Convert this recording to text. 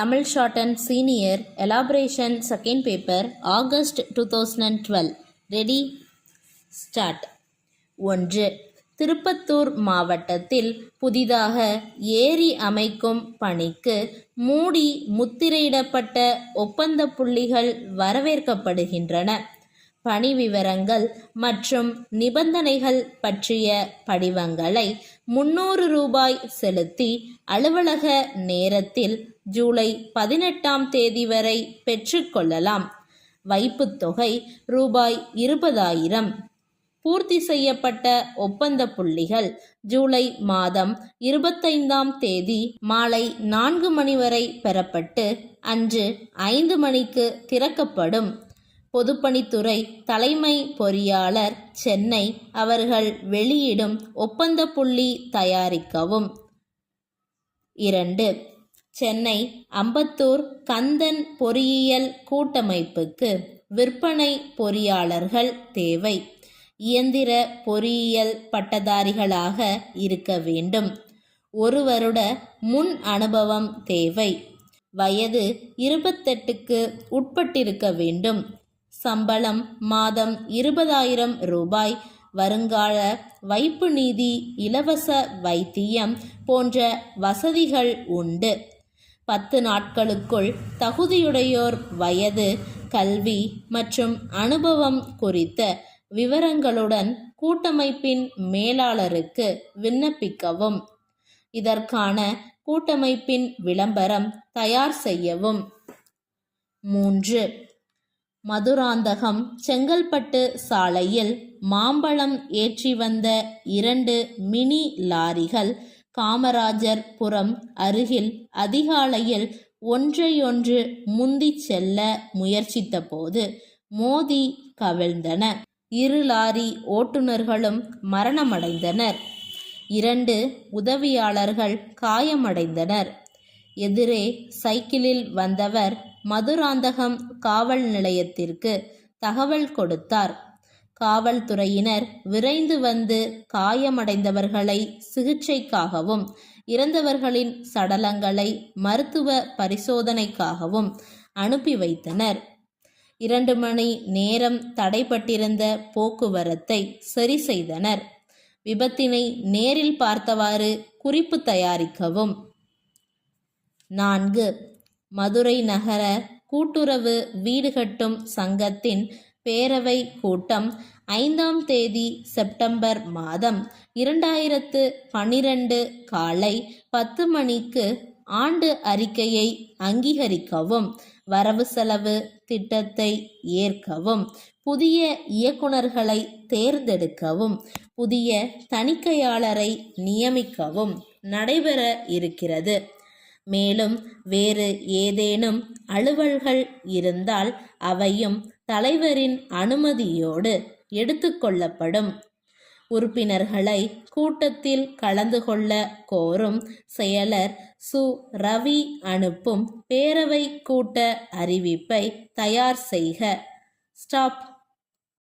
Tamil Shorthand Senior Elaboration Second Paper August 2012. Ready? Start. 1. Tirupattur மாவட்டத்தில் புதிதாக ஏரி அமைக்கும் பணிக்கு மூடி முத்திரையிடப்பட்ட ஒப்பந்த புள்ளிகள் வரவேற்கப்படுகின்றன. பணி விவரங்கள் மற்றும் நிபந்தனைகள் பற்றிய படிவங்களை 300 ரூபாய் செலுத்தி அலுவலக நேரத்தில் ஜூலை 18ஆம் தேதி வரை பெற்றுக்கொள்ளலாம். வைப்புத் தொகை ரூபாய் 20,000. பூர்த்தி செய்யப்பட்ட ஒப்பந்த புள்ளிகள் ஜூலை மாதம் 25ஆம் தேதி மாலை 4 மணி வரை பெறப்பட்டு அன்று 5 மணிக்கு திறக்கப்படும். பொதுப்பணித்துறை தலைமை பொறியாளர் சென்னை அவர்கள் வெளியிடும் ஒப்பந்த புள்ளி தயாரிக்கவும். 2. சென்னை அம்பத்தூர் கந்தன் பொறியியல் கூட்டமைப்புக்கு விற்பனை பொறியாளர்கள் தேவை. இயந்திர பொறியியல் பட்டதாரிகளாக இருக்க வேண்டும். 1 வருட முன் அனுபவம் தேவை. வயது 28க்கு உட்பட்டிருக்க வேண்டும். சம்பளம் மாதம் 20,000 ரூபாய். வருங்கால வைப்பு நிதி, இலவச வைத்தியம் போன்ற வசதிகள் உண்டு. 10 நாட்களுக்குள் தகுதியுடையோர் வயது, கல்வி மற்றும் அனுபவம் குறித்த விவரங்களுடன் கூட்டமைப்பின் மேலாளருக்கு விண்ணப்பிக்கவும். இதற்கான கூட்டமைப்பின் விளம்பரம் தயார் செய்யவும். 3. மதுராந்தகம் செங்கல்பட்டு சாலையில் மாம்பழம் ஏற்றி வந்த 2 மினி லாரிகள் காமராஜர் புரம் அருகில் அதிகாலையில் ஒன்றையொன்று முந்திச் செல்ல முயற்சித்த போது மோதி கவிழ்ந்தன. 2 லாரி ஓட்டுநர்களும் மரணமடைந்தனர். 2 உதவியாளர்கள் காயமடைந்தனர். எதிரே சைக்கிளில் வந்தவர் மதுராந்தகம் காவல் நிலையத்திற்கு தகவல் கொடுத்தார். காவல்துறையினர் விரைந்து வந்து காயமடைந்தவர்களை சிகிச்சைக்காகவும் இறந்தவர்களின் சடலங்களை மருத்துவ பரிசோதனைக்காகவும் அனுப்பி வைத்தனர். 2 மணி நேரம் தடைபட்டிருந்த போக்குவரத்தை சரி செய்தனர். விபத்தினை நேரில் பார்த்தவாறு குறிப்பு தயாரிக்கவும். 4. மதுரை நகர கூட்டுறவு வீடு கட்டும் சங்கத்தின் பேரவை கூட்டம் 5ஆம் தேதி செப்டம்பர் மாதம் 2012 காலை 10 மணிக்கு ஆண்டு அறிக்கையை அங்கீகரிக்கவும். வரவு செலவு திட்டத்தை ஏற்கவும். புதிய இயக்குநர்களை தேர்ந்தெடுக்கவும். புதிய தணிக்கையாளரை நியமிக்கவும் நடைபெற இருக்கிறது. மேலும் வேறு ஏதேனும் அலுவல்கள் இருந்தால் அவையும் தலைவரின் அனுமதியோடு எடுத்துக்கொள்ளப்படும். உறுப்பினர்களை கூட்டத்தில் கலந்து கொள்ள கோரும் செயலர் சு. ரவி அனுப்பும் பேரவை கூட்ட அறிவிப்பை தயார் செய்க. ஸ்டாப்.